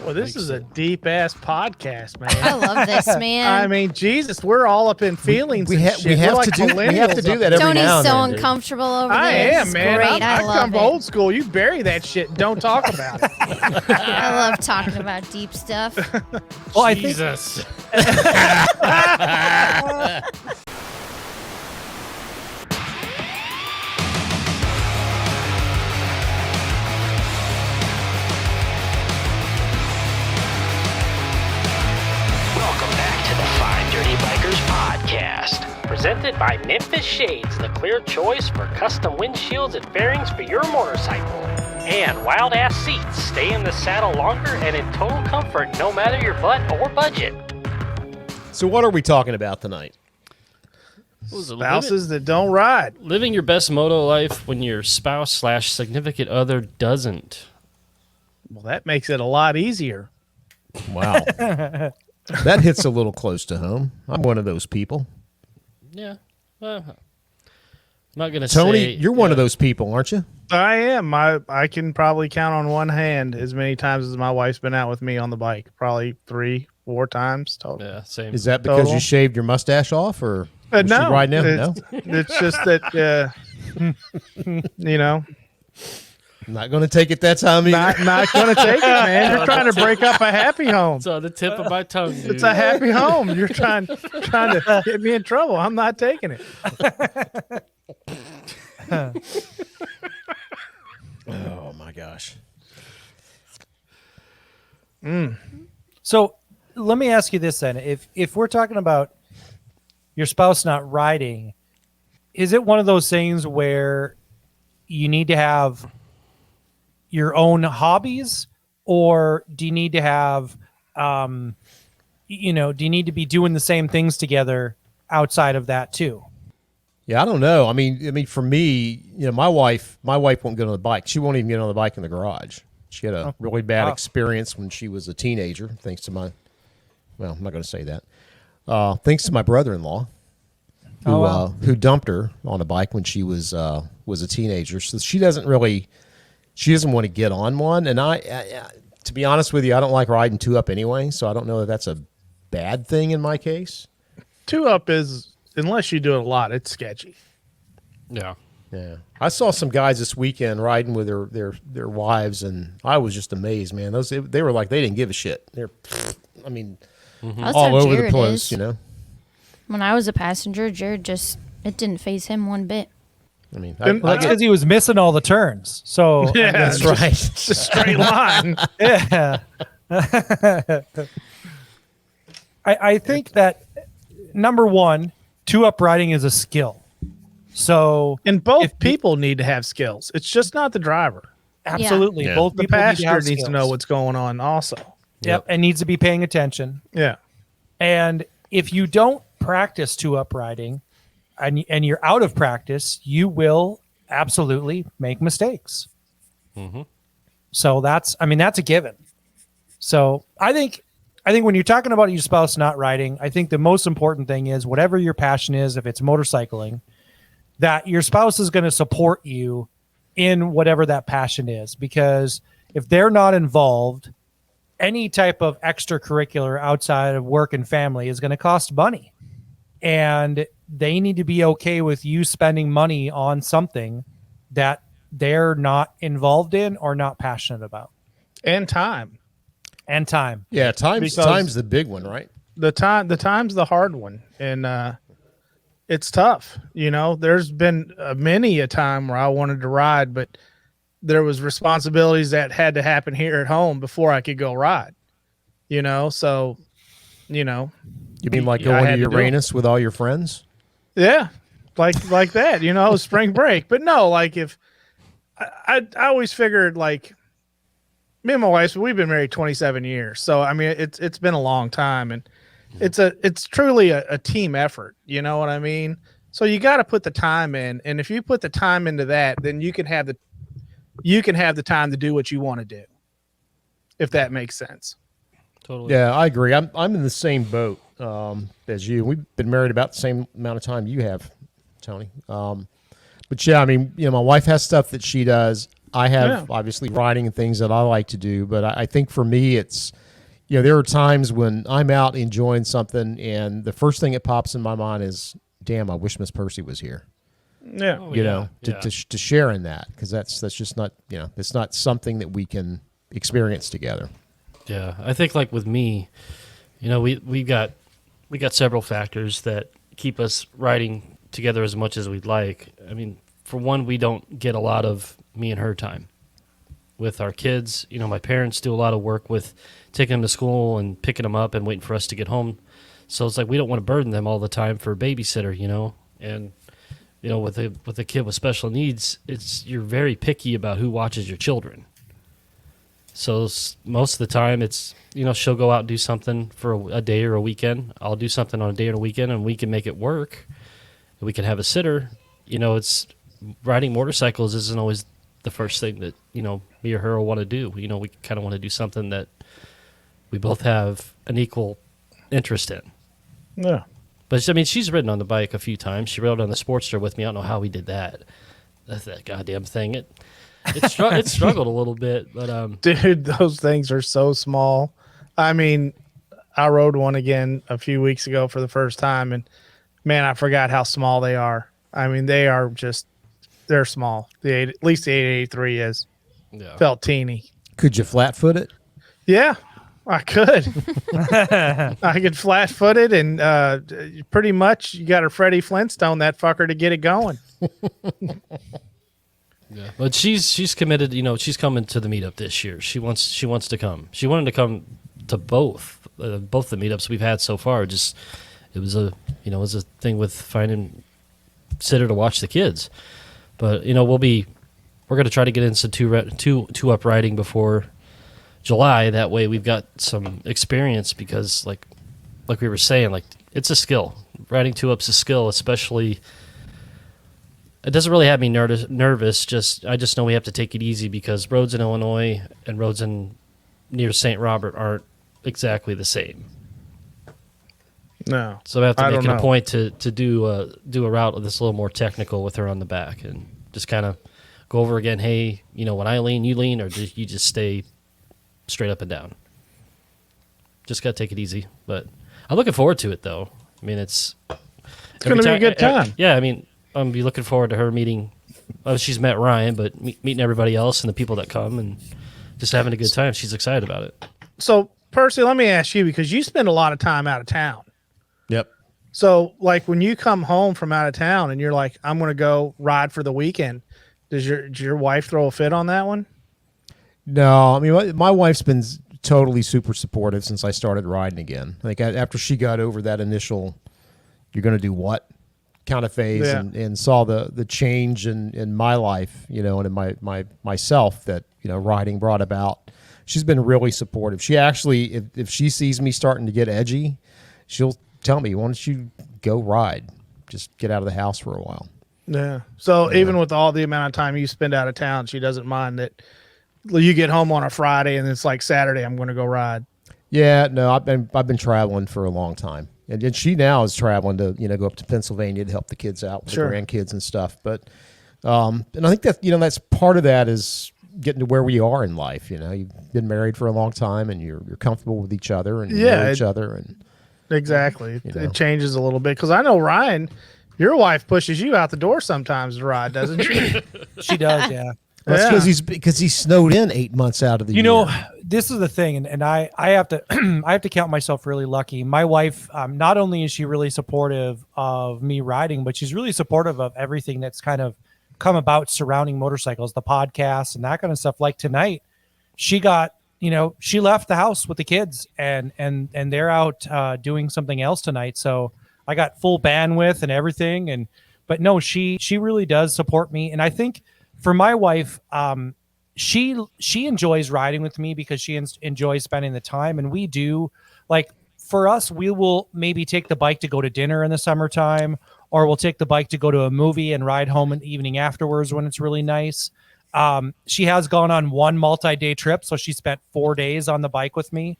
Well, this is a deep-ass podcast, man. I love this, man. I mean, Jesus, we're all up in feelings We and have shit. We're like to do millennials that every Tony's now and so then, dude. uncomfortable over I this. am, man. Great. I I love come it. old school. You bury that shit and don't talk about it. I love talking about deep stuff. Well, I think Jesus. Welcome back to the Five Dirty Bikers podcast. Presented by Memphis Shades, the clear choice for custom windshields and fairings for your motorcycle. And Wild Ass Seats, stay in the saddle longer and in total comfort no matter your butt or budget. So what are we talking about tonight? Spouses that don't ride. Living your best moto life when your spouse/significant other doesn't. Well, that makes it a lot easier. Wow. That hits a little close to home. I'm one of those people. Yeah. I'm not going to Tony, say... you're one of those people, aren't you? I am. I can probably count on one hand as many times as my wife's been out with me on the bike. Probably 3-4 times total. Yeah, same. Is that because you shaved your mustache off, or was no, she riding him? No, it's just that you know, I'm not going to take it that time either. not going to take it, man. You're trying to break up a happy home. It's on the tip of my tongue, dude. It's a happy home. You're trying to get me in trouble. I'm not taking it. Oh my gosh. so. Let me ask you this then: if we're talking about your spouse not riding, is it one of those things where you need to have your own hobbies, or do you need to have, do you need to be doing the same things together outside of that too? Yeah, I don't know. I mean, for me, my wife won't get on the bike. She won't even get on the bike in the garage. She had a really bad experience when she was a teenager, thanks to my. Well, I'm not going to say that. Thanks to my brother-in-law, who dumped her on a bike when she was a teenager. So she doesn't want to get on one. And I, to be honest with you, I don't like riding two up anyway. So I don't know that that's a bad thing in my case. Two up is, unless you do it a lot, it's sketchy. Yeah. Yeah, I saw some guys this weekend riding with their wives, and I was just amazed, man. They were like they didn't give a shit. That's all how over Jared the place, is. When I was a passenger, Jared it didn't faze him one bit. I mean, Well, that's because he was missing all the turns. So Yeah, that's right. It's a straight line. yeah. I think that number one, two-up riding is a skill. So And both people need to have skills. It's just not the driver. absolutely, Yeah. both The people need to passenger have needs to skills. know what's going on also. Yep, and needs to be paying attention. Yeah. And if you don't practice two-up riding, and you're out of practice, you will absolutely make mistakes. So that's a given. So I think when you're talking about your spouse not riding, I think the most important thing is whatever your passion is, if it's motorcycling, that your spouse is going to support you in whatever that passion is. Because if they're not involved, any type of extracurricular outside of work and family is going to cost money. And they need to be okay with you spending money on something that they're not involved in or not passionate about. And time. And time. Yeah, time's Because- the big one, right? The time's the hard one. And it's tough. There's been many a time where I wanted to ride, but there was responsibilities that had to happen here at home before I could go ride. So, You mean like I going had to to do it. Uranus with all your friends? yeah, like that, spring break. But no, like if I always figured like me and my wife, we've been married 27 years. So, I mean, it's been a long time, and it's truly a team effort. You know what I mean? So you got to put the time in. And if you put the time into that, then you can have the time to do what you want to do. If that makes sense. Totally. Yeah, I agree. I'm in the same boat as you. We've been married about the same amount of time you have, Tony. But yeah, I mean, my wife has stuff that she does. I have obviously riding and things that I like to do, but I think for me, it's, there are times when I'm out enjoying something and the first thing that pops in my mind is, damn, I wish Miss Percy was here. Yeah. To share in that, because that's just not, it's not something that we can experience together. Yeah, I think like with me, we got several factors that keep us riding together as much as we'd like. I mean, for one, we don't get a lot of me and her time with our kids. My parents do a lot of work with taking them to school and picking them up and waiting for us to get home. So it's like we don't want to burden them all the time for a babysitter, and with a kid with special needs, you're very picky about who watches your children. So most of the time it's, she'll go out and do something for a day or a weekend. I'll do something on a day or a weekend and we can make it work. We can have a sitter. It's riding motorcycles isn't always the first thing that, me or her will want to do. We kind of want to do something that we both have an equal interest in. Yeah. But I mean, she's ridden on the bike a few times. She rode on the Sportster with me. I don't know how we did that. That's that goddamn thing. It struggled a little bit, but dude, those things are so small. I mean, I rode one again a few weeks ago for the first time, and man, I forgot how small they are. I mean, they're small. At least the 883 is. yeah. Felt teeny. Could you flat foot it? Yeah, I could. I could flat foot it, and pretty much you got a Freddie Flintstone that fucker to get it going. Yeah, but she's committed. She's coming to the meetup this year. She wants to come. She wanted to come to both the meetups we've had so far. It was a thing with finding sitter to watch the kids. But we're going to try to get into two up riding before July. That way we've got some experience, because like we were saying, like, it's a skill. Riding two up's a skill, especially. It doesn't really have me nervous. I just know we have to take it easy, because roads in Illinois and roads near St. Robert aren't exactly the same. No. So I have to make it a point to do a route that's a little more technical with her on the back, and just kind of go over again. Hey, when I lean, you lean, or do you just stay straight up and down? Just got to take it easy. But I'm looking forward to it, though. I mean, it's going to be a good time. Yeah, I mean, I'm be looking forward to her meeting. Well, she's met Ryan, but meeting everybody else and the people that come, and just having a good time. She's excited about it. So, Percy, let me ask you, because you spend a lot of time out of town. Yep. So, like, when you come home from out of town and you're like, I'm going to go ride for the weekend, does your wife throw a fit on that one? No, I mean, my wife's been totally super supportive since I started riding again. Like, after she got over that initial, you're going to do what kind of phase, and saw the change in my life, and in myself that, riding brought about. She's been really supportive. She actually, if she sees me starting to get edgy, she'll tell me, why don't you go ride? Just get out of the house for a while. Yeah. So even with all the amount of time you spend out of town, she doesn't mind that you get home on a Friday and it's like Saturday, I'm going to go ride. Yeah, no, I've been traveling for a long time. And she now is traveling to, go up to Pennsylvania to help the kids out with the grandkids and stuff. But, and I think that, that's part of that is getting to where we are in life. You've been married for a long time and you're comfortable with each other and you know each other. And exactly. It changes a little bit. Cause I know Ryan, your wife pushes you out the door sometimes to ride, doesn't she? She does. Yeah. That's because he's snowed in 8 months out of the year. This is the thing, and I have to I have to count myself really lucky. My wife, not only is she really supportive of me riding, but she's really supportive of everything that's kind of come about surrounding motorcycles, the podcasts and that kind of stuff. Like tonight, she got, she left the house with the kids and they're out doing something else tonight. So I got full bandwidth and everything. But no, she really does support me, and I think. For my wife, she enjoys riding with me because she enjoys spending the time, and we do. Like for us, we will maybe take the bike to go to dinner in the summertime, or we'll take the bike to go to a movie and ride home in the evening afterwards when it's really nice. She has gone on one multi-day trip, so she spent 4 days on the bike with me.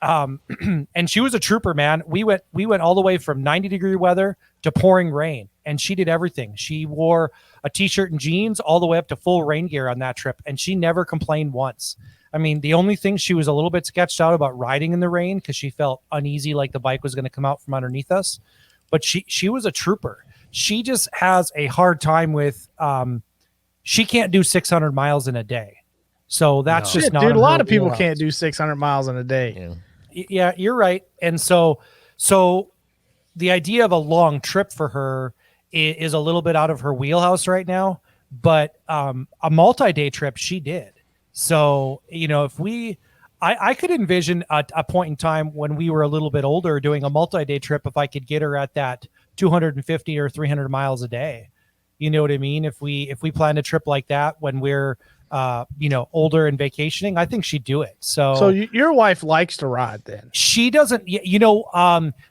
and she was a trooper, man. We went all the way from 90-degree weather to pouring rain, and she did everything. She wore a t-shirt and jeans all the way up to full rain gear on that trip, and she never complained once. I mean, the only thing she was a little bit sketched out about riding in the rain because she felt uneasy, like the bike was going to come out from underneath us. But she was a trooper. She just has a hard time with. She can't do 600 miles in a day, so that's just not. Dude, a lot her of people wheelhouse. can't do 600 miles in a day. Yeah, you're right. And so the idea of a long trip for her is a little bit out of her wheelhouse right now, but a multi-day trip she did. So, if I could envision a point in time when we were a little bit older doing a multi-day trip if I could get her at that 250 or 300 miles a day. You know what I mean? If we planned a trip like that when we're older and vacationing, I think she'd do it. So your wife likes to ride then? She doesn't,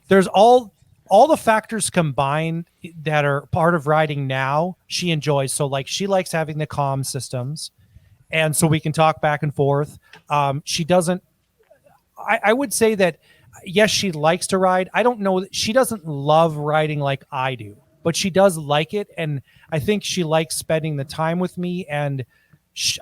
there's all the factors combined that are part of riding now she enjoys. So like she likes having the comm systems, and so we can talk back and forth. She doesn't, I would say that, yes, she likes to ride. I don't know. She doesn't love riding like I do, but she does like it. And I think she likes spending the time with me. And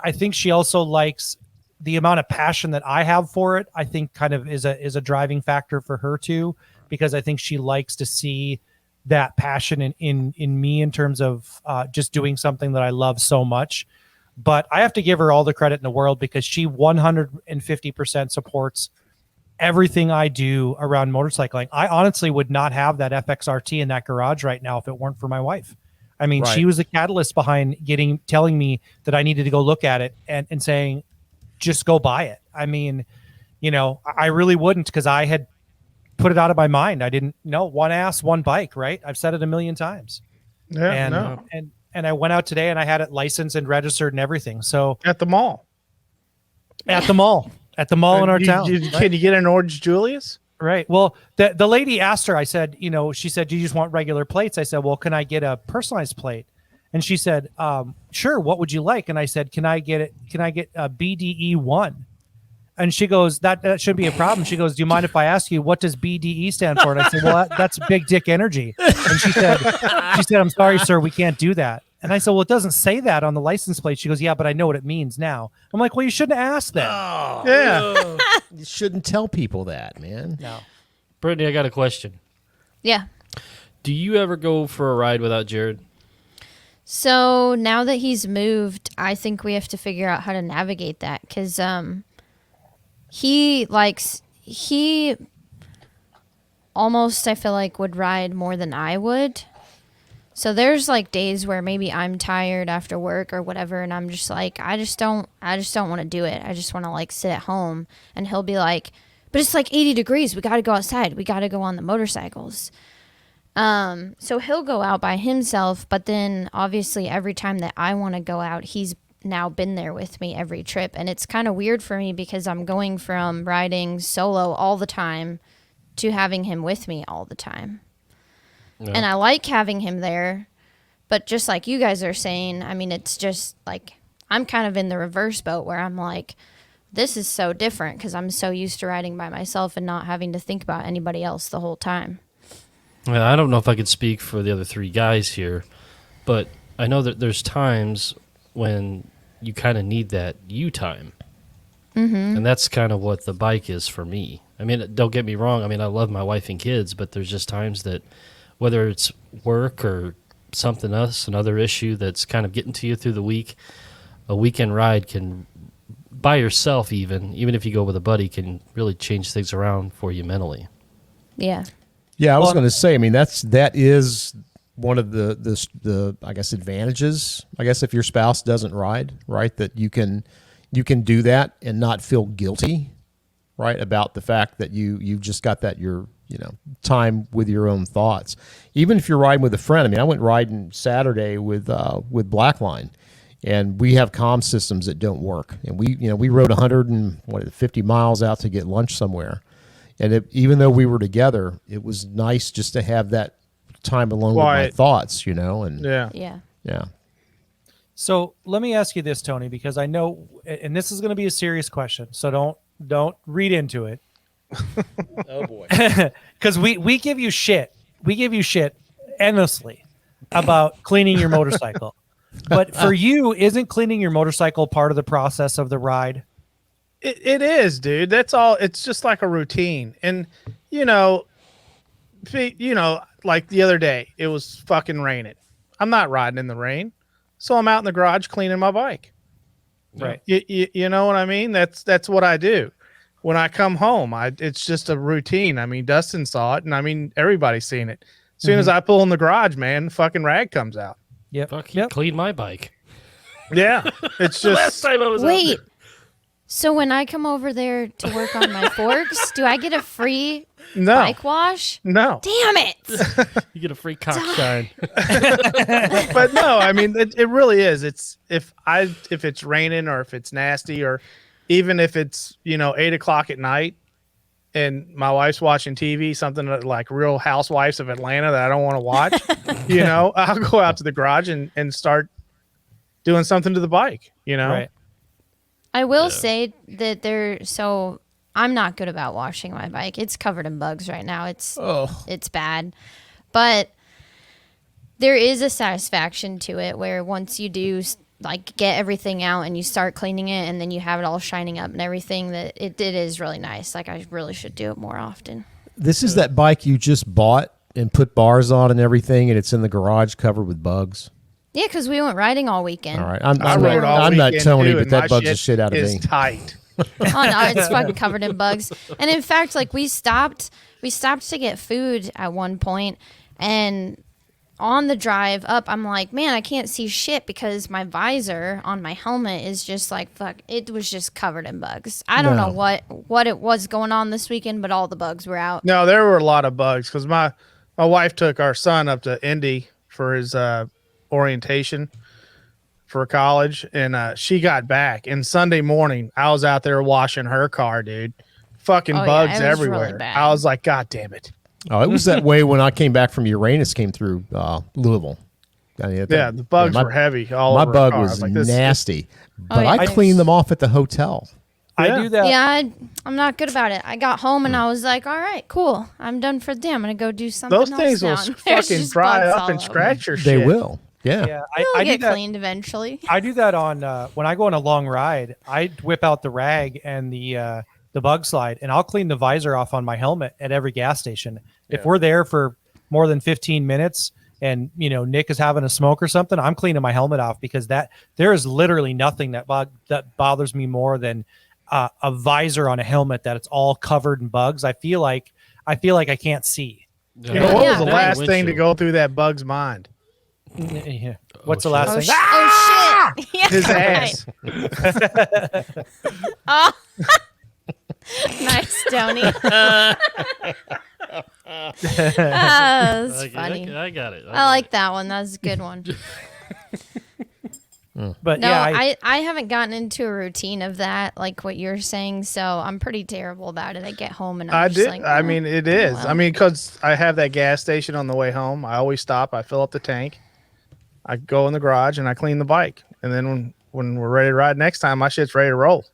I think she also likes the amount of passion that I have for it. I think kind of is a driving factor for her too, because I think she likes to see that passion in me in terms of just doing something that I love so much. But I have to give her all the credit in the world because she 150% supports everything I do around motorcycling. I honestly would not have that FXRT in that garage right now if it weren't for my wife. I mean, She was the catalyst behind telling me that I needed to go look at it and saying, just go buy it. I mean, I really wouldn't because I had put it out of my mind. I didn't know, one ass, one bike, right? I've said it a million times. Yeah, and I went out today and I had it licensed and registered and everything. So at the mall in our town. Can you get an Orange Julius? Right. Well, the lady asked her, I said, she said, do you just want regular plates? I said, well, can I get a personalized plate? And she said, sure. What would you like? And I said, can I get a BDE1? And she goes, that shouldn't be a problem. She goes, do you mind if I ask you, what does BDE stand for? And I said, well, that's big dick energy. And she said, I'm sorry, sir, we can't do that. And I said, well, it doesn't say that on the license plate. She goes, yeah, but I know what it means now. I'm like, well, you shouldn't ask that. Oh, Yeah. You shouldn't tell people that, man. No. Brittany, I got a question. Yeah. Do you ever go for a ride without Jared? So now that he's moved, I think we have to figure out how to navigate that because he almost, I feel like, would ride more than I would. So there's like days where maybe I'm tired after work or whatever, and I'm just like, I just don't want to do it. I just want to like sit at home. And he'll be like, but it's like 80 degrees. We got to go outside. We got to go on the motorcycles. So he'll go out by himself, but then obviously every time that I want to go out, he's now been there with me every trip. And it's kind of weird for me because I'm going from riding solo all the time to having him with me all the time. Yeah. And I like having him there, but just like you guys are saying, I mean, it's just like, I'm kind of in the reverse boat where I'm like, this is so different because I'm so used to riding by myself and not having to think about anybody else the whole time. Well, I don't know if I could speak for the other three guys here, but I know that there's times when you kind of need that you time. Mm-hmm. And that's kind of what the bike is for me. I mean, don't get me wrong. I mean, I love my wife and kids, but there's just times that whether it's work or something else, another issue that's kind of getting to you through the week, a weekend ride can, by yourself even if you go with a buddy, can really change things around for you mentally. Yeah. Yeah, I was going to say, I mean, that is one of the I guess advantages, I guess, if your spouse doesn't ride, right, that you can do that and not feel guilty, right, about the fact that you've just got that time with your own thoughts. Even if you're riding with a friend. I mean, I went riding Saturday with Blackline, and we have comm systems that don't work. And we rode 150 miles out to get lunch somewhere. And even though we were together, it was nice just to have that time alone with my thoughts, and yeah. So let me ask you this, Tony, because I know, and this is going to be a serious question, so don't read into it. Oh boy. Because we give you shit. We give you shit endlessly about cleaning your motorcycle. But for you, isn't cleaning your motorcycle part of the process of the ride? It is, dude. That's all. It's just like a routine. And, you know, like the other day, it was fucking raining. I'm not riding in the rain. So I'm out in the garage cleaning my bike. Right. You know what I mean? That's what I do. When I come home, it's just a routine. I mean, Dustin saw it, and I mean, everybody's seen it. As soon as I pull in the garage, man, fucking rag comes out. Yep. Fuck, he cleaned my bike. Yeah. It's Last just, time I was out Wait. there. So when I come over there to work on my forks, do I get a free no, bike wash? no. Damn it! You get a free cock shine. But no, I mean, it really is. It's if it's raining or if it's nasty or even if it's, 8:00 at night and my wife's watching TV, something like Real Housewives of Atlanta that I don't want to watch, I'll go out to the garage and start doing something to the bike, Right. I will say that so I'm not good about washing my bike. It's covered in bugs right now. It's bad. But there is a satisfaction to it where once you do like get everything out and you start cleaning it and then you have it all shining up and everything, that it is really nice. Like I really should do it more often. This is that bike you just bought and put bars on and everything, and it's in the garage covered with bugs. Yeah, because we went riding all weekend. All right, I'm not Tony, too, but and that my bugs the shit shit out of is me. tight. Oh no, it's fucking covered in bugs. And in fact, like we stopped to get food at one point, and on the drive up, I'm like, man, I can't see shit because my visor on my helmet is just like fuck. It was just covered in bugs. I don't know what it was going on this weekend, but all the bugs were out. No, there were a lot of bugs because my wife took our son up to Indy for his orientation for college, and she got back. And Sunday morning, I was out there washing her car, dude. Fucking bugs it was really everywhere. bad. I was like, God damn it. Oh, it was that way when I came back from Uranus, came through Louisville. I mean, The bugs were heavy all my over. bug our car. I was like, nasty, but yeah. I cleaned them off at the hotel. I do that. Yeah, I'm not good about it. I got home and I was like, all right, cool. I'm done for the day. I'm going to go do something Those else things now. will And there's fucking just dry bugs up all and over. scratch your They shit. will. Yeah. Yeah, It'll I do get that. cleaned eventually. I do that on when I go on a long ride. I whip out the rag and the bug slide, and I'll clean the visor off on my helmet at every gas station. If we're there for more than 15 minutes and Nick is having a smoke or something, I'm cleaning my helmet off because there is literally nothing that bothers me more than a visor on a helmet that it's all covered in bugs. I feel like I can't see. What was the Yeah. last thing to go through that bug's mind? Yeah. What's the shit. last Oh, thing? oh shit. Yeah, His right. ass. Oh. Nice, Tony. That's Okay, funny. I got it. I like that one. That's a good one. But No, yeah, I haven't gotten into a routine of that, like what you're saying. So I'm pretty terrible about it. I get home and I'm just like, I mean, it is. well. I mean, because I have that gas station on the way home. I always stop. I fill up the tank. I go in the garage and I clean the bike. And then when we're ready to ride next time, my shit's ready to roll.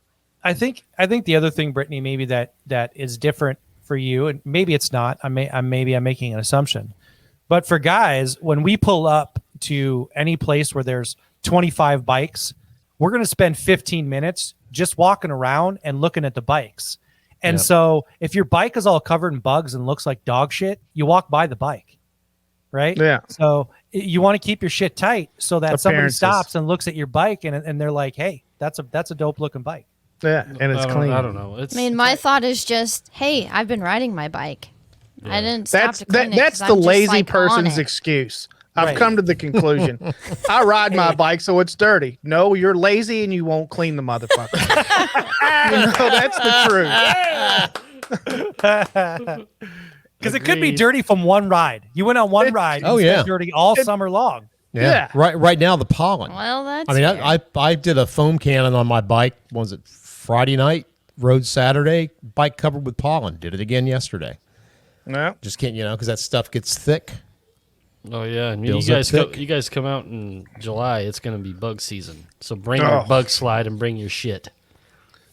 I think the other thing, Brittany, maybe that is different for you, and maybe it's not. I'm making an assumption, but for guys, when we pull up to any place where there's 25 bikes, we're going to spend 15 minutes just walking around and looking at the bikes. And so if your bike is all covered in bugs and looks like dog shit, you walk by the bike, right? Yeah. So you want to keep your shit tight so that somebody Appearances. stops and looks at your bike and they're like, hey, that's a dope looking bike. Yeah. And it's clean. I don't know. I mean, my thought is just, hey, I've been riding my bike. I didn't stop That's to clean it that's 'cause the I'm just, lazy like, on person's it. excuse. I've Right. come to the conclusion. I ride my bike so it's dirty. No, you're lazy and you won't clean the motherfucker. That's the truth. Because it could be Agreed. dirty from one ride. You went on one ride. Oh, It's yeah. been dirty all summer long. Yeah. Right now the pollen. Well, that's I mean, fair. I did a foam cannon on my bike. What was it Friday night? Rode Saturday. Bike covered with pollen. Did it again yesterday. No. Just can't, because that stuff gets thick. Oh yeah, and you Builds up thick. guys come out in July. It's going to be bug season, so bring Oh. your bug slide and bring your shit.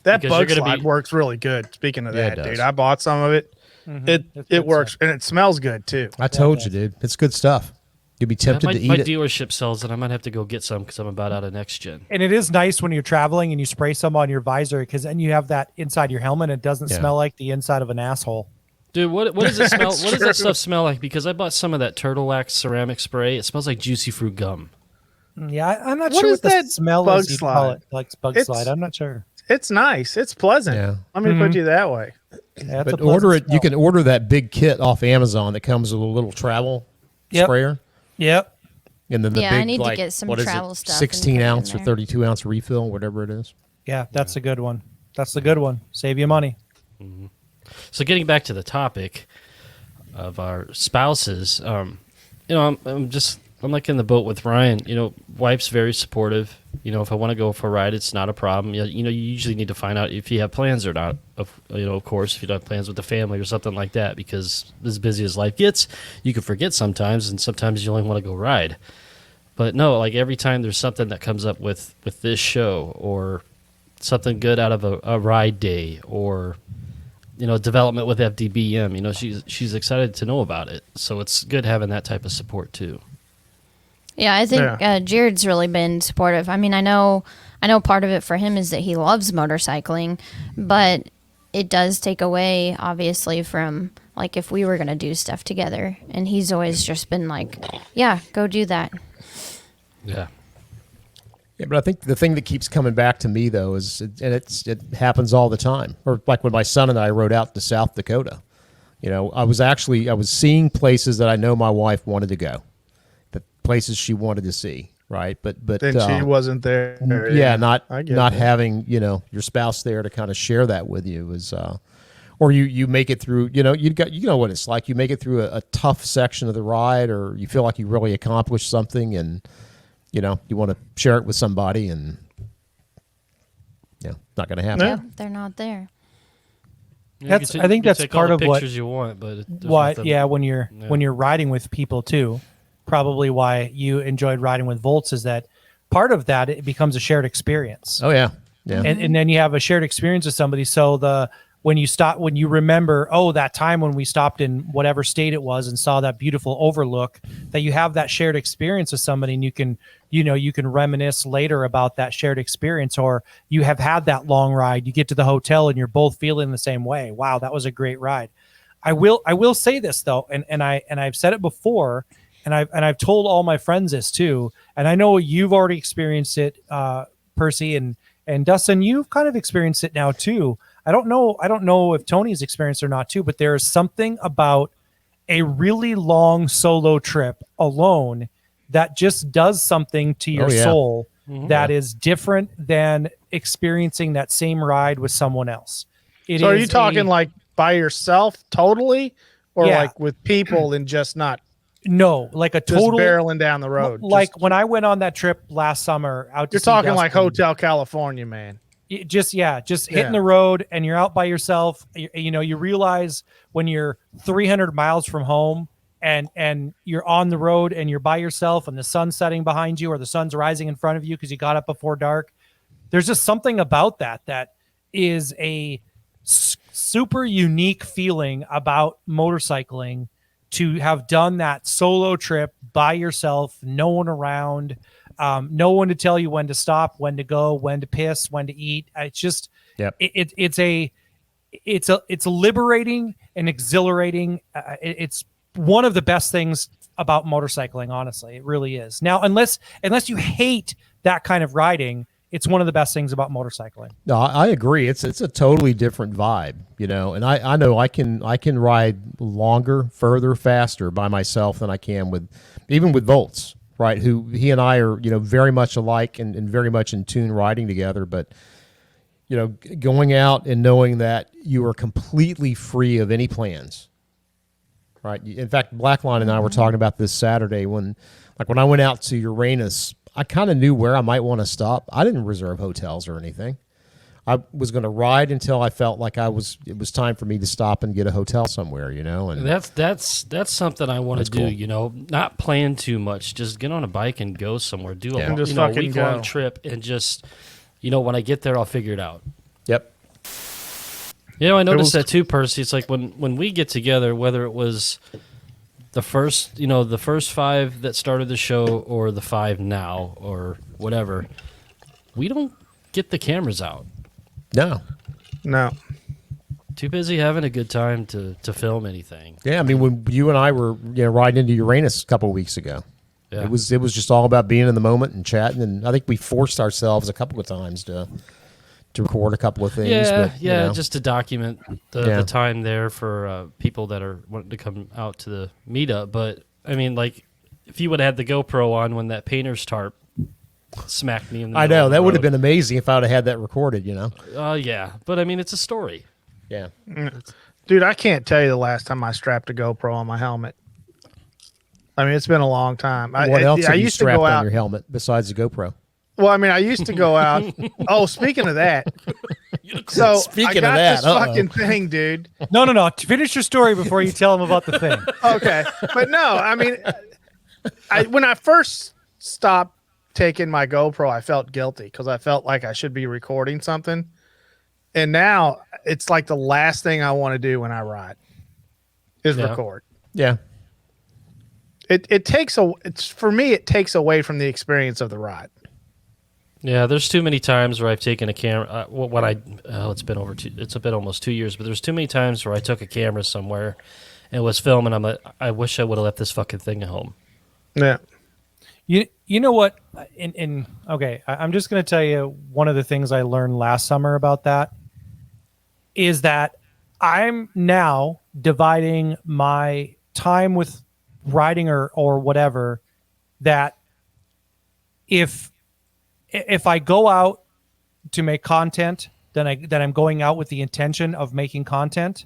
That Because you're bug gonna slide works really good. Speaking of Yeah, it that, does. dude, I bought some of it. It's It good works stuff. and it smells good too. I told you, dude. It's good stuff. You'd be tempted my to eat my it. dealership sells it. I might have to go get some because I'm about out of next gen. And it is nice when you're traveling and you spray some on your visor because then you have that inside your helmet. It doesn't Yeah. smell like the inside of an asshole. Dude, what does it smell? It's What does true. that stuff smell like? Because I bought some of that turtle wax ceramic spray. It smells like juicy fruit gum. Yeah, I'm not What sure is what the that smell bug is. You call slide? it like bug It's- slide. I'm not sure. It's nice. It's pleasant. Yeah. Let me put you that way. Yeah, it's a But order pleasant it. You smell. can order that big kit off Amazon that comes with a little travel Yep. sprayer, Yep. and then the Yeah, big I need to like, get some what is travel it, stuff and 16 put it in ounce or there. 32 ounce refill, whatever it is. Yeah, that's a good one. That's the good one. Save you money. So getting back to the topic of our spouses, I'm like in the boat with Ryan. Wife's very supportive. If I want to go for a ride, it's not a problem. You usually need to find out if you have plans or not. Of course, if you don't have plans with the family or something like that, because as busy as life gets, you can forget sometimes, and sometimes you only want to go ride. But no, like every time there's something that comes up with this show or something good out of a ride day or development with FDBM, she's excited to know about it. So it's good having that type of support too. Yeah, I think Jared's really been supportive. I mean, I know part of it for him is that he loves motorcycling, but it does take away, obviously, from like if we were going to do stuff together. And he's always just been like, yeah, go do that. Yeah. Yeah, but I think the thing that keeps coming back to me though is, it happens all the time. Or like when my son and I rode out to South Dakota, I was seeing places that I know my wife wanted to go, the places she wanted to see, right? But Then she wasn't there. not I get not that. having your spouse there to kind of share that with you is, or you make it through. You know what it's like. You make it through a tough section of the ride, or you feel like you really accomplished something, and you want to share it with somebody, and not going to happen. Yeah, they're not there. Yeah, I think that's take all part the of what- pictures you want, but there's Why? nothing- Yeah, when you're riding with people too, probably why you enjoyed riding with Volts is that part of that it becomes a shared experience. Oh yeah, yeah. And then you have a shared experience with somebody. So when you remember, that time when we stopped in whatever state it was and saw that beautiful overlook, that you have that shared experience with somebody, and you can reminisce later about that shared experience, or you have had that long ride. You get to the hotel and you're both feeling the same way. Wow, that was a great ride. I will say this though, and I've said it before, and I've told all my friends this too, and I know you've already experienced it, Percy and Dustin, you've kind of experienced it now too. I don't know if Tony's experienced it or not too, but there is something about a really long solo trip alone that just does something to your soul that is different than experiencing that same ride with someone else. So are you talking like by yourself totally, or Yeah. like with people and just not No, like a just total barreling down the road? Like Just- when I went on that trip last summer out to you're see talking like Dustin, Hotel California, man. just hitting Yeah. the road and you're out by yourself. You realize when you're 300 miles from home and you're on the road and you're by yourself and the sun's setting behind you or the sun's rising in front of you because you got up before dark. There's just something about that is a super unique feeling about motorcycling, to have done that solo trip by yourself, no one around, no one to tell you when to stop, when to go, when to piss, when to eat. It's just, Yep. it's liberating and exhilarating. It's one of the best things about motorcycling. Honestly, it really is. Now, unless you hate that kind of riding, it's one of the best things about motorcycling. No, I agree. It's a totally different vibe, and I know I can ride longer, further, faster by myself than I can with Volts, right? Who he and I are, very much alike and very much in tune riding together. But, going out and knowing that you are completely free of any plans, right? In fact, Blackline and I were talking about this Saturday when I went out to Uranus, I kind of knew where I might want to stop. I didn't reserve hotels or anything. I was going to ride until I felt like it was time for me to stop and get a hotel somewhere, And That's something I want to do. cool. Not plan too much. Just get on a bike and go somewhere. Do Yeah. a And just a fucking week long go. trip, and just when I get there, I'll figure it out. Yep. You know, I noticed that too, Percy. It's like when we get together, whether it was the first 5 that started the show or the 5 now or whatever, we don't get the cameras out. No. Too busy having a good time to film anything. Yeah, I mean, when you and I were riding into Uranus a couple of weeks ago, Yeah. it was just all about being in the moment and chatting. And I think we forced ourselves a couple of times to record a couple of things. Yeah, but, yeah, just to document Yeah. the time there for people that are wanting to come out to the meetup. But I mean, like, if you would have had the GoPro on when that painter's tarp smacked me in the I middle know of the that would have road. been amazing if I would have had that recorded. Yeah, but I mean, it's a story. Yeah. Dude, I can't tell you the last time I strapped a GoPro on my helmet. I mean, it's been a long time. What else I have you used to strapped go on out. your helmet besides the GoPro? Well, I mean, I used to go out. Oh, speaking of that. So Speaking I of got that, this uh-oh. fucking thing, dude. No. Finish your story before you tell them about the thing. Okay. But no, I mean, when I first stopped taking my GoPro, I felt guilty because I felt like I should be recording something. And now it's like the last thing I want to do when I ride is record. Yeah. It takes for me, it takes away from the experience of the ride. Yeah, there's too many times where I've taken a camera. It's been almost 2 years, but there's too many times where I took a camera somewhere and was filming. I'm like, I wish I would have left this fucking thing at home. Yeah. You know what? I'm just going to tell you one of the things I learned last summer about that is that I'm now dividing my time with riding or whatever, that if I go out to make content, then I'm going out with the intention of making content,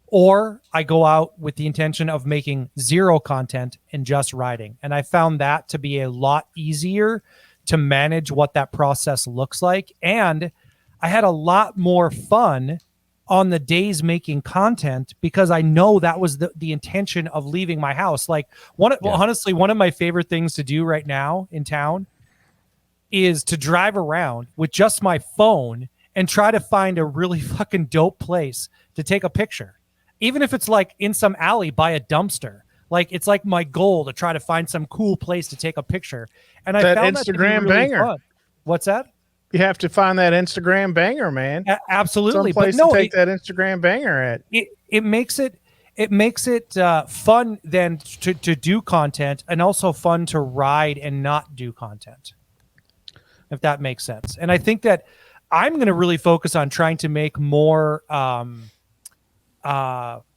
or I go out with the intention of making zero content and just riding. And I found that to be a lot easier to manage what that process looks like. And I had a lot more fun on the days making content because I know that was the intention of leaving my house. Like honestly, one of my favorite things to do right now in town is to drive around with just my phone and try to find a really fucking dope place to take a picture. Even if it's like in some alley by a dumpster. Like, it's like my goal to try to find some cool place to take a picture. And I That found that to be Instagram really banger. fun. What's that? You have to find that Instagram banger, man. Absolutely. Some place But no, to take that Instagram banger at. it makes it fun then to do content, and also fun to ride and not do content, if that makes sense. And I think that I'm going to really focus on trying to make more what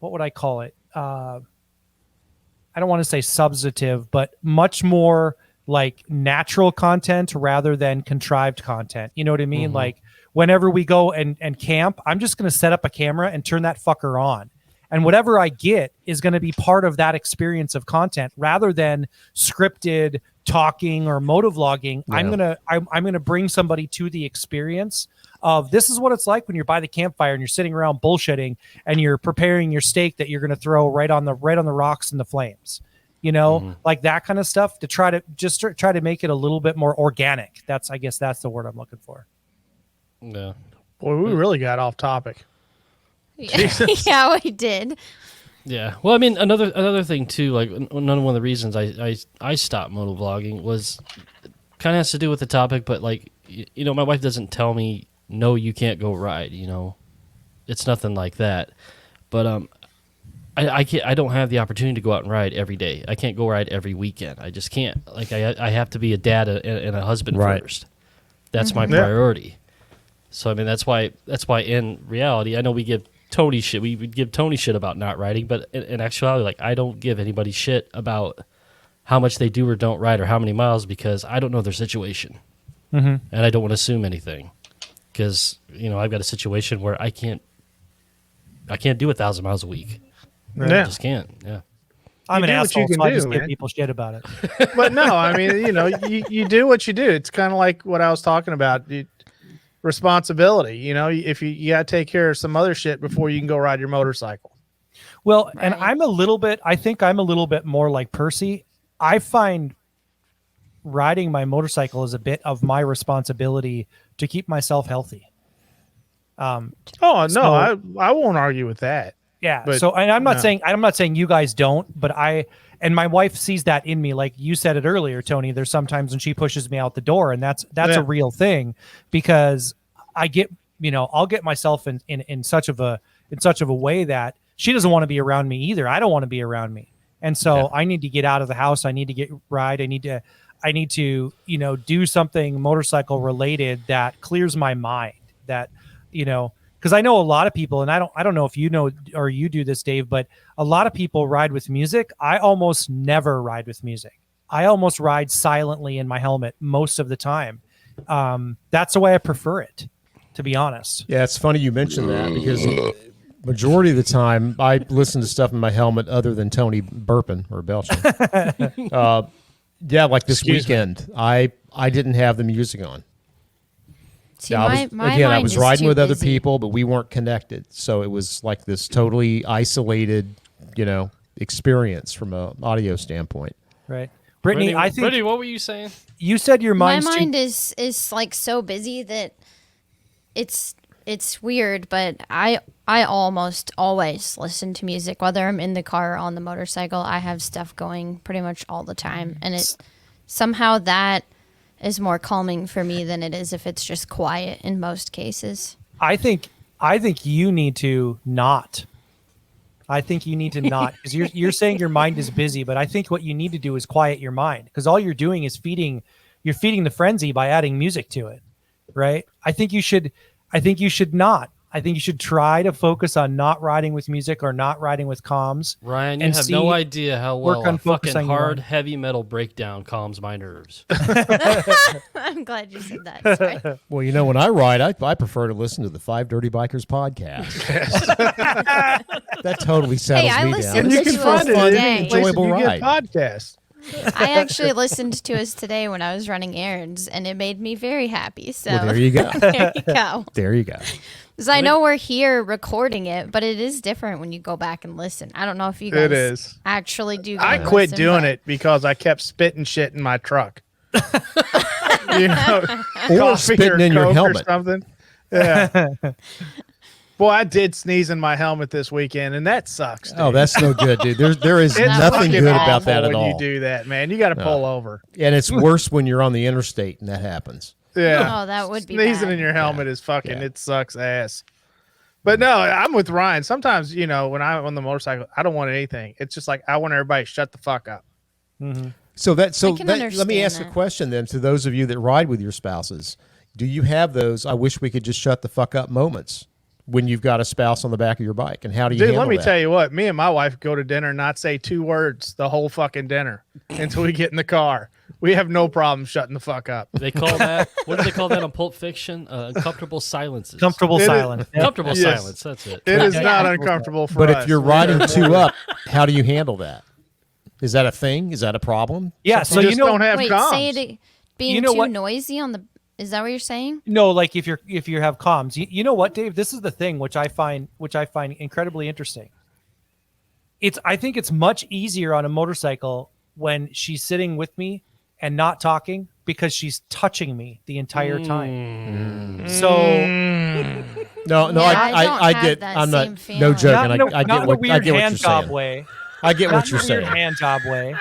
would I call it, I don't want to say substantive, but much more like natural content rather than contrived content. You know what I mean? Mm-hmm. Like, whenever we go and camp, I'm just going to set up a camera and turn that fucker on. And whatever I get is going to be part of that experience of content rather than scripted talking or motovlogging. Yeah. I'm going to bring somebody to the experience of, this is what it's like when you're by the campfire and you're sitting around bullshitting and you're preparing your steak that you're going to throw right on the rocks in the flames. You know, like that kind of stuff, to try to make it a little bit more organic. I guess that's the word I'm looking for. Yeah. Boy, we really got off topic. Yeah, we did. Yeah. Well, I mean, another thing too, like one of the reasons I stopped motovlogging was kind of has to do with the topic, but like, you know, my wife doesn't tell me, no, you can't go ride, you know, it's nothing like that. But, I can't. I don't have the opportunity to go out and ride every day. I can't go ride every weekend. I just can't. Like, I have to be a dad and a husband first. That's my priority. So I mean, that's why in reality, I know we give Tony shit. We would give Tony shit about not riding, but in actuality, like, I don't give anybody shit about how much they do or don't ride or how many miles, because I don't know their situation, and I don't want to assume anything, because, you know, I've got a situation where I can't do 1,000 miles a week. Yeah. I just can't. Yeah. I'm an do what asshole, you can so I do, just give man. people shit about it. But no, I mean, you know, you do what you do. It's kind of like what I was talking about. Responsibility. You know, if you got to take care of some other shit before you can go ride your motorcycle. Well, and I think I'm a little bit more like Percy. I find riding my motorcycle is a bit of my responsibility to keep myself healthy. Oh no, So- I won't argue with that. Yeah. But, So, and I'm not no. saying you guys don't, but and my wife sees that in me. Like you said it earlier, Tony, there's sometimes when she pushes me out the door, and that's Yeah. a real thing, because I get, I'll get myself in such of a way that she doesn't want to be around me either. I don't want to be around me. And so I need to get out of the house. I need to ride. I need to, do something motorcycle related that clears my mind, that, because I know a lot of people, and I don't know if you know or you do this, Dave, but a lot of people ride with music. I almost never ride with music. I almost ride silently in my helmet most of the time. That's the way I prefer it, to be honest. Yeah, it's funny you mentioned that because majority of the time I listen to stuff in my helmet other than Tony burping or belching. Like this weekend, I didn't have the music on. See, I my was mind riding is with too other busy. people, but we weren't connected. So it was like this totally isolated, experience from an audio standpoint. Right. Brittany, I think Brittany, what were you saying? you said your My mind's mind too, is like so busy that it's weird, but I almost always listen to music, whether I'm in the car or on the motorcycle. I have stuff going pretty much all the time, and it somehow that is more calming for me than it is if it's just quiet in most cases. I think you need to not. I think you need to not, because you're saying your mind is busy, but I think what you need to do is quiet your mind, because all you're doing is feeding the frenzy by adding music to it, right? I think you should not. I think you should try to focus on not riding with music or not riding with comms. Ryan, you and have see- no idea how work well on a fucking focusing your hard, mind. heavy metal breakdown calms my nerves. I'm glad you said that. Sorry. Well, when I ride, I prefer to listen to the Five Dirty Bikers podcast. That totally settles I me listen down. And you to can us find it in today. any place that Enjoyable you ride. get podcasts. I actually listened to us today when I was running errands, and it made me very happy. So Well, there you go. there you go. There you go. Because I know we're here recording it, but it is different when you go back and listen. I don't know if you guys It is. actually do. I go quit listen, doing but- it because I kept spitting shit in my truck. Or Coffee spitting in your Coke or helmet. something. Yeah. Boy, I did sneeze in my helmet this weekend, and that sucks. Dude. Oh, that's no good, dude. There is It's nothing fucking good about awful that at when all. you do that, man. You got to pull over. And it's worse when you're on the interstate and that happens. Yeah. Oh, that would be Sneezing bad. in your helmet is fucking. Yeah. It sucks ass. But no, I'm with Ryan. Sometimes, when I'm on the motorcycle, I don't want anything. It's just like I want everybody to shut the fuck up. So I can let me understand ask a that. question then to those of you that ride with your spouses. Do you have those I wish we could just shut the fuck up moments when you've got a spouse on the back of your bike? And how do you Dude, handle let me that? tell you what. Me and my wife go to dinner and not say 2 words the whole fucking dinner until we get in the car. We have no problem shutting the fuck up. They call that, what do they call that on Pulp Fiction? Uncomfortable silences. Comfortable It is- silence. Yep. Comfortable Yes. silence. That's it. It is Yeah. not uncomfortable for But us. if you're We riding are- 2 up, how do you handle that? Is that a thing? Is that a problem? Yeah. you So just don't have Wait, comms. say it. Being You know too what? noisy on the. Is that what you're saying? No, like if you have comms, you know what, Dave? This is the thing which I find incredibly interesting. I think it's much easier on a motorcycle when she's sitting with me and not talking, because she's touching me the entire time. So No, Yeah, I don't I have get. that I'm not. same No feeling. joking. not I in get a what weird you're hand job saying. way. I get Not what you're in a weird saying. hand job way.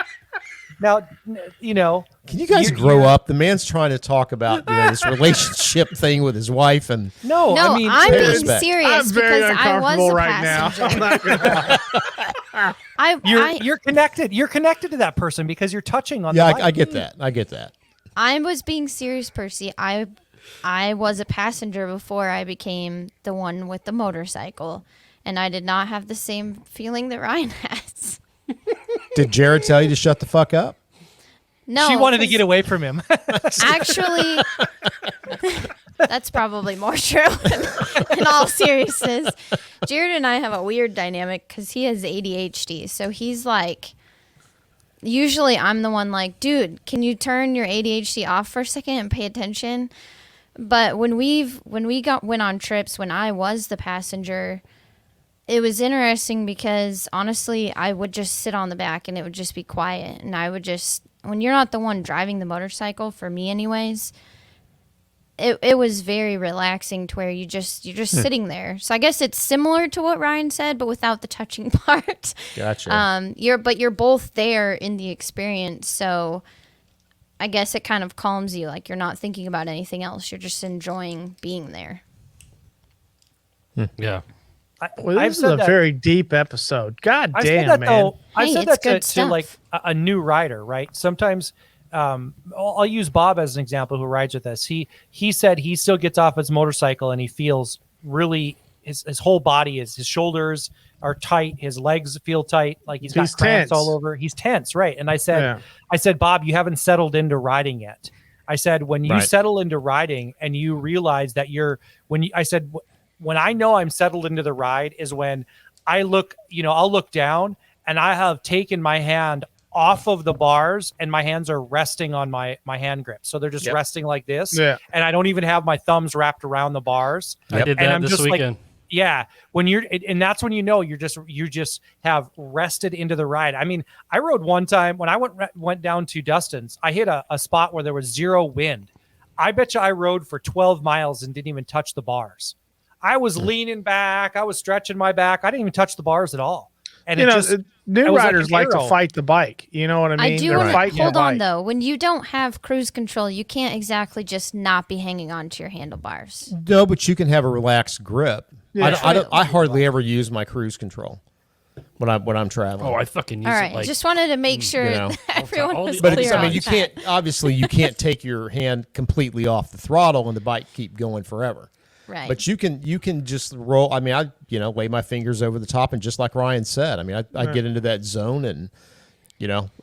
Now, Can you guys grow up? The man's trying to talk about this relationship thing with his wife, and No, No, I mean, I'm pay being respect. serious I'm very because I was uncomfortable a right now. passenger. I'm not gonna lie. you're connected. You're connected to that person because you're touching on yeah, the bike. I get that. I get that. I was being serious, Percy. I was a passenger before I became the one with the motorcycle, and I did not have the same feeling that Ryan has. Did Jared tell you to shut the fuck up? No, She wanted to 'cause get away from him. Actually, that's probably more true. In all seriousness, Jared and I have a weird dynamic because he has ADHD. So he's like, usually I'm the one like, dude, can you turn your ADHD off for a second and pay attention? But when we went on trips, when I was the passenger, it was interesting because honestly, I would just sit on the back and it would just be quiet. And I would just, when you're not the one driving the motorcycle, for me anyways, it was very relaxing to where you're just sitting there. So I guess it's similar to what Ryan said, but without the touching part. Gotcha. You're both there in the experience, so I guess it kind of calms you. Like you're not thinking about anything else. You're just enjoying being there. Yeah. Well, this is a very deep episode. God I damn, said that man. though. I Hey, said it's that good to stuff. like a new rider, right? Sometimes I'll use Bob as an example, who rides with us. He said he still gets off his motorcycle and he feels really his whole body his shoulders are tight, his legs feel tight, like he's got cramps tense. all over. He's tense, right? And I said, Bob, you haven't settled into riding yet. I said, when you settle into riding and you realize that when I know I'm settled into the ride is when I'll look down and I have taken my hand off of the bars and my hands are resting on my hand grip. So they're just resting like this. Yeah. And I don't even have my thumbs wrapped around the bars. I did And that I'm this just weekend. when and that's when you just have rested into the ride. I mean, I rode one time when I went down to Dustin's, I hit a spot where there was zero wind. I bet you I rode for 12 miles and didn't even touch the bars. I was leaning back. I was stretching my back. I didn't even touch the bars at all. And new riders like to fight the bike. You know what I mean? I do They're want to fighting hold the on bike. though. When you don't have cruise control, you can't exactly just not be hanging on to your handlebars. No, but you can have a relaxed grip. Yeah. I hardly ever use my cruise control when I'm traveling. Oh, I fucking use All it right, like just wanted to make sure you know, that everyone all was the- But clear it's, I mean, on you that. can't obviously you can't take your hand completely off the throttle and the bike keep going forever. Right. But you can just roll. I mean, I lay my fingers over the top and just like Ryan said, I mean, I get into that zone and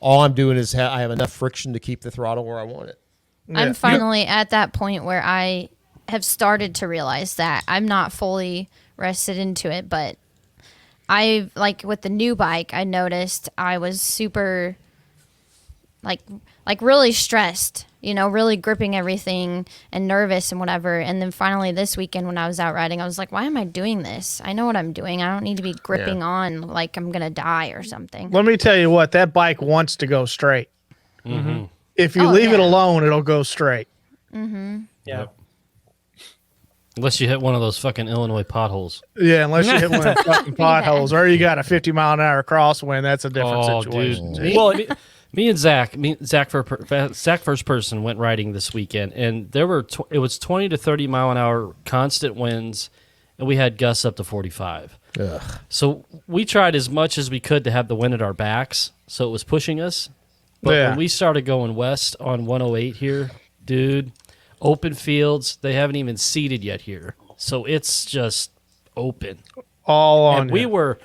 all I'm doing is I have enough friction to keep the throttle where I want it. I'm finally at that point where I have started to realize that I'm not fully rested into it, but I like with the new bike, I noticed I was super like really stressed, really gripping everything and nervous and whatever. And then finally this weekend when I was out riding, I was like, why am I doing this? I know what I'm doing. I don't need to be gripping on like I'm going to die or something. Let me tell you what, that bike wants to go straight. Mm-hmm. If you leave it alone, it'll go straight. Yeah. Unless you hit one of those fucking Illinois potholes. Yeah, unless you hit one of the fucking potholes or you got a 50-mile-an-hour crosswind, that's a different situation. Dude. Well, Me and Zach first person went riding this weekend, and there were it was 20 to 30 mile an hour constant winds, and we had gusts up to 45. Ugh. So we tried as much as we could to have the wind at our backs, so it was pushing us. But when we started going west on 108 here, dude, open fields, they haven't even seeded yet here, so it's just open. All on And we were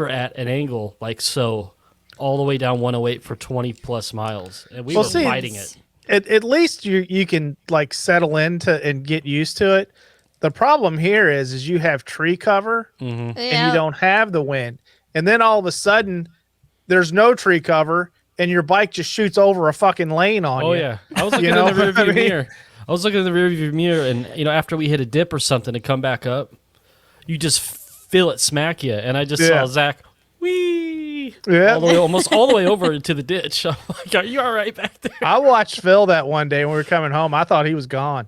at an angle like so. All the way down 108 for 20 plus miles, and we were fighting it. At least you can like settle into and get used to it. The problem here is you have tree cover and you don't have the wind, and then all of a sudden there's no tree cover and your bike just shoots over a fucking lane on you. Oh yeah, I was looking in the rearview mirror. I was looking in the rearview mirror, and after we hit a dip or something to come back up, you just feel it smack you, and I just saw Zach. Almost all the way over into the ditch. I'm like, are you all right back there? I watched Phil that one day when we were coming home. I thought he was gone.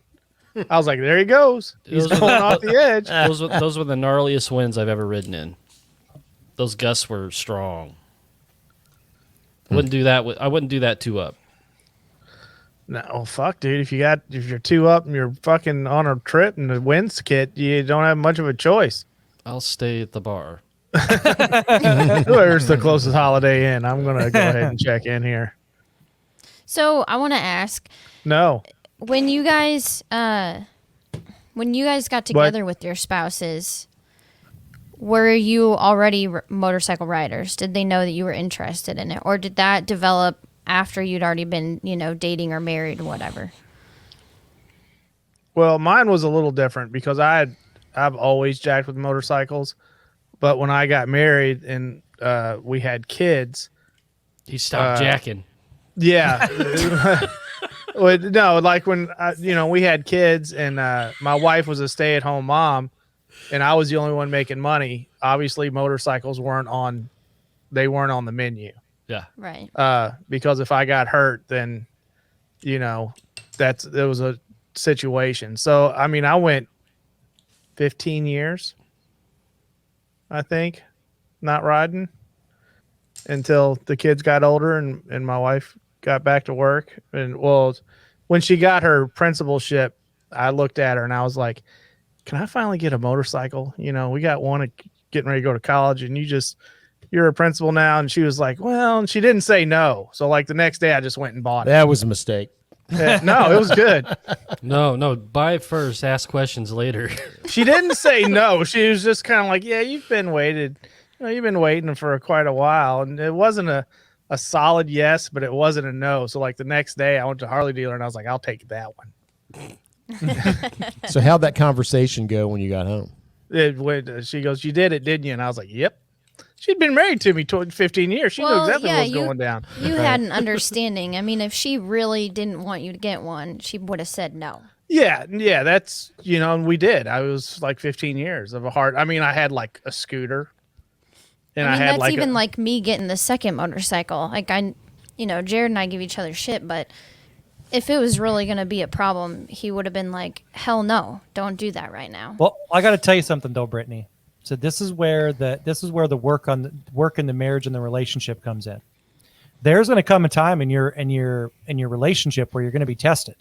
I was like, there he goes. He's going off the edge. Those were the gnarliest winds I've ever ridden in. Those gusts were strong. Wouldn't do that. I wouldn't do that two up. No, fuck, dude. If you're two up and you're fucking on a trip and the wind's kit, you don't have much of a choice. I'll stay at the bar. Where's the closest Holiday Inn? I'm gonna go ahead and check in here. So I want to ask, No, when you guys got together with your spouses, were you already motorcycle riders? Did they know that you were interested in it, or did that develop after you'd already been, dating or married or whatever? well, mine was a little different because I've always jacked with motorcycles, but when I got married and we had kids, He stopped jacking. yeah. Well, no, like when we had kids and my wife was a stay-at-home mom, and I was the only one making money. Obviously, motorcycles weren't on the menu. Yeah. Right. Because if I got hurt, then it was a situation. So, I mean, I went 15 years, I think, not riding until the kids got older and my wife got back to work. And well, when she got her principalship, I looked at her and I was like, can I finally get a motorcycle? You know, we got one getting ready to go to college and you're a principal now. And she was like, well, and she didn't say no. So like the next day I just went and bought it. That was a mistake. No, it was good. No, buy first, ask questions later. She didn't say no. She was just kind of like, yeah, you've been waiting for quite a while. And it wasn't a solid yes, but it wasn't a no. So like the next day I went to Harley dealer and I was like, I'll take that one. So how'd that conversation go when you got home? She goes, you did it, didn't you? And I was like, yep. She'd been married to me 15 years. She knew exactly what was going down. You had an understanding. I mean, if she really didn't want you to get one, she would have said no. Yeah, that's, and we did. I was like 15 years of a hard. I mean, I had like a scooter. And I had that's like even like me getting the second motorcycle. Like Jared and I give each other shit, but if it was really going to be a problem, he would have been like, hell no, don't do that right now. Well, I got to tell you something though, Brittany. So this is where the work in the marriage and the relationship comes in. There's going to come a time in your relationship where you're going to be tested,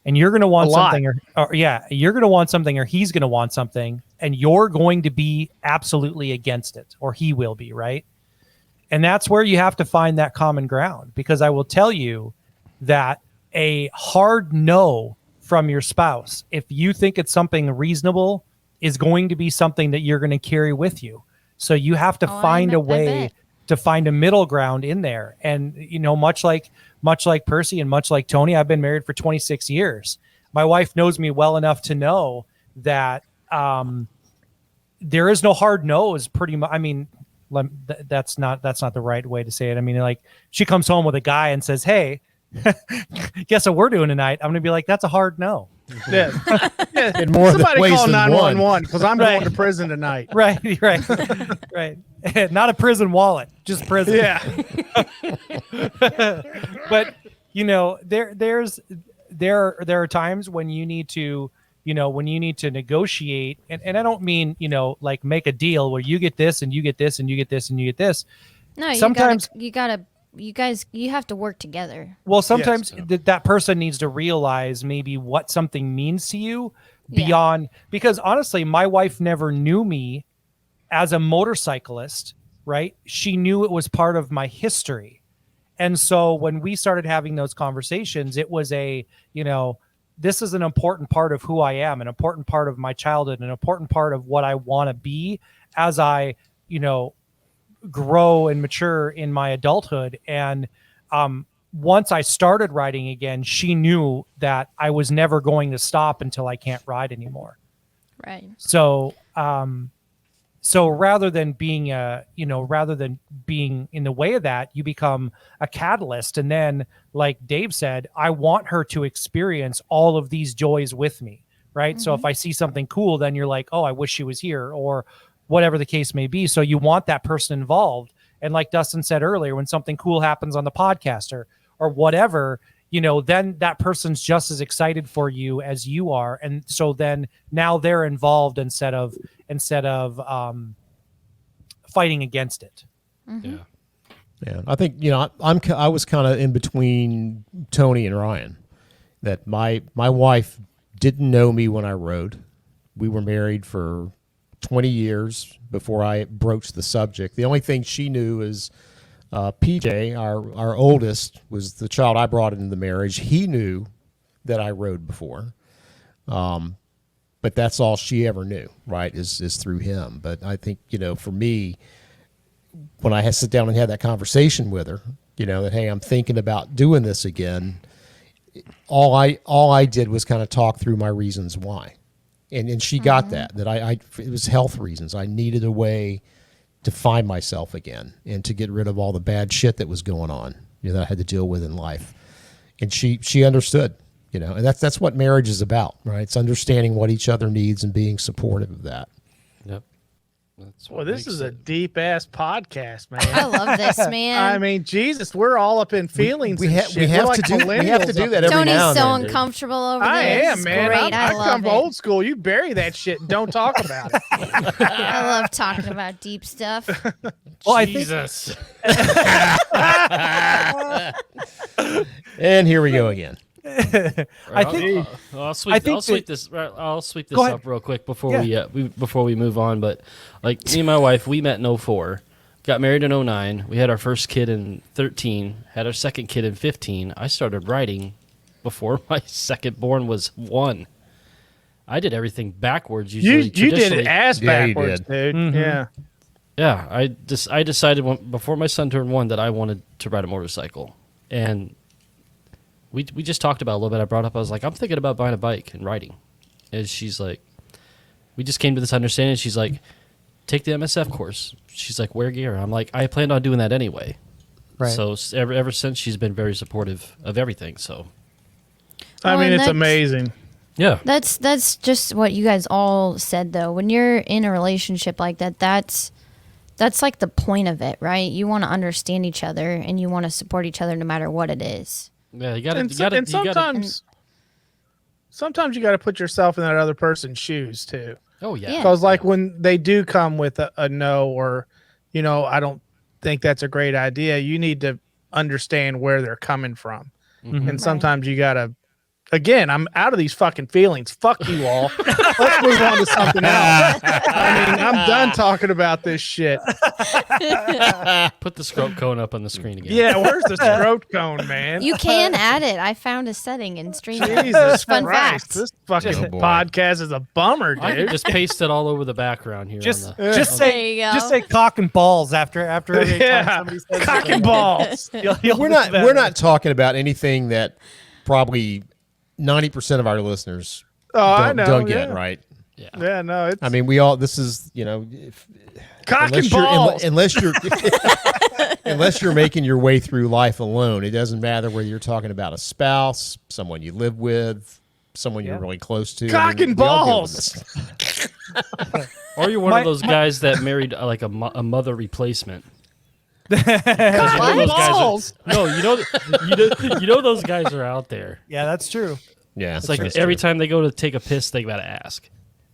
and you're going to want something, you're going to want something, or he's going to want something, and you're going to be absolutely against it, or he will be, right? And that's where you have to find that common ground, because I will tell you that a hard no from your spouse, if you think it's something reasonable, is going to be something that you're going to carry with you. So you have to find a way to find a middle ground in there. And, much like Percy and much like Tony, I've been married for 26 years. My wife knows me well enough to know that there is no hard no's pretty much. I mean, that's not the right way to say it. I mean, like, she comes home with a guy and says, hey, guess what we're doing tonight? I'm going to be like, that's a hard no. Yeah. In more Somebody ways call than 911 because I'm going to prison tonight. Right. Not a prison wallet, just prison. Yeah. But there are times when you need to negotiate, and I don't mean like make a deal where you get this and you get this and you get this and you get this. No, sometimes you have to work together. Well, sometimes that person needs to realize maybe what something means to you beyond, because honestly, my wife never knew me as a motorcyclist, right? She knew it was part of my history. And so when we started having those conversations, it was this is an important part of who I am, an important part of my childhood, an important part of what I want to be as I, grow and mature in my adulthood. And once I started riding again, she knew that I was never going to stop until I can't ride anymore. Right. So rather than being in the way of that, you become a catalyst. And then, like Dave said, I want her to experience all of these joys with me. Right. Mm-hmm. So if I see something cool, then you're like, oh, I wish she was here, or whatever the case may be. So you want that person involved. And like Dustin said earlier, when something cool happens on the podcast or whatever, then that person's just as excited for you as you are. And so then now they're involved instead of fighting against it. Mm-hmm. Yeah. I think, I was kind of in between Tony and Ryan, that my wife didn't know me when I rode. We were married for 20 years before I broached the subject. The only thing she knew is PJ, our oldest, was the child I brought into the marriage. He knew that I rode before. But that's all she ever knew, right, is through him. But I think, for me, when I sit down and had that conversation with her, that, hey, I'm thinking about doing this again, all I did was kind of talk through my reasons why. And she got that it was health reasons. I needed a way to find myself again and to get rid of all the bad shit that was going on, that I had to deal with in life. And she understood, and that's what marriage is about, right? It's understanding what each other needs and being supportive of that. Yep. That's what Well, this makes is a it. deep ass podcast, man. I love this, man. I mean, Jesus, we're all up in feelings. We and have shit. We're like to do millennials that up every now Tony's and so then, dude. uncomfortable over I this. am, It's man. Great. I I love come it. old school. You bury that shit and don't talk about it. I love talking about deep stuff. Well, I think Jesus. And here we go again. I think I'll I think sweep this Go ahead. up real quick before Yeah. before we move on. But like me and my wife, we met in 04, got married in 09. We had our first kid in 13, had our second kid in 15. I started writing before my second born was 1. I did everything backwards. You Usually, did it traditionally. ass Yeah, you backwards, dude. Mhm. Yeah. Yeah, I decided before my son turned 1 that I wanted to ride a motorcycle, and we just talked about it a little bit. I brought up, I was like, I'm thinking about buying a bike and riding, and she's like, we just came to this understanding. She's like, take the MSF course. She's like, wear gear. I'm like, I planned on doing that anyway. Right. So ever since, she's been very supportive of everything. So I Well, mean, and it's that's- amazing. yeah, That's just what you guys all said though. When you're in a relationship like that, that's like the point of it, right? You want to understand each other and you want to support each other no matter what it is. yeah, you got to, And, you got to, and sometimes you got to put yourself in that other person's shoes too. Oh yeah, Yeah. Because like when they do come with a no or, I don't think that's a great idea. You need to understand where they're coming from, and sometimes you gotta. Again, I'm out of these fucking feelings. Fuck you all. Let's move on to something else. I mean, I'm done talking about this shit. Put the scrope cone up on the screen again. Yeah, where's the throat cone, man? You can add it. I found a setting in StreamYard. Jesus Fun Christ, fact. this fucking Oh, boy. podcast is a bummer, I can dude. just paste it all over the background here. just on the, just There say you go. just say cock and balls after every time Yeah, somebody says cock and balls. You'll We're do not better. we're not talking about anything that probably 90% of our listeners I know, don't get, yeah. right? Yeah, no, it's I mean, we all. This is cock and unless you're balls. unless you're unless you're making your way through life alone. It doesn't matter whether you're talking about a spouse, someone you live with, someone you're really close to. Cock and we all deal with balls. this. or you're one My- of those guys that married like a mother replacement. Cock You know and those guys balls. no, you know those guys are out there. Yeah, that's true. Yeah, It's like every time they go to take a piss, they gotta ask.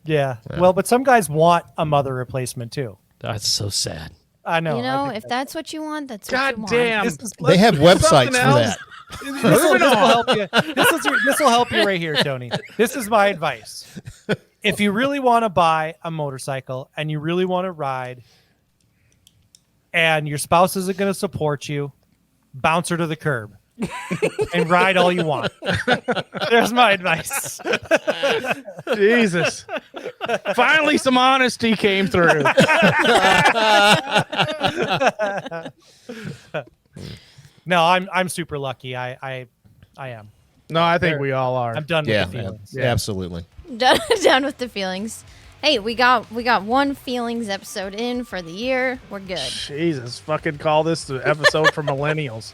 Yeah. Well, but some guys want a mother replacement too. That's so sad. I know. You I know, think if that's what you want, that's what God you want. damn. they have websites for that. this will help you. This will help you right here, Tony. This is my advice. If you really want to buy a motorcycle and you really want to ride, and your spouse isn't going to support you, bounce her to the curb and ride all you want. There's my advice. Jesus. Finally, some honesty came through. No, I'm super lucky. I am. No, I think we all are. I'm done Yeah, with the feelings. absolutely. Done with the feelings. Hey, we got one feelings episode in for the year. We're good. Jesus, fucking call this the episode for millennials.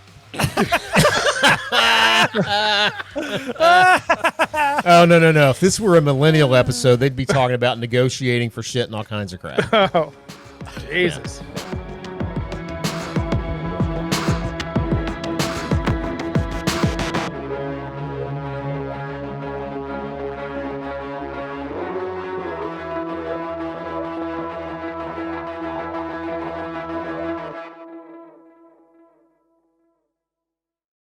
Oh no! If this were a millennial episode, they'd be talking about negotiating for shit and all kinds of crap. Oh, Jesus.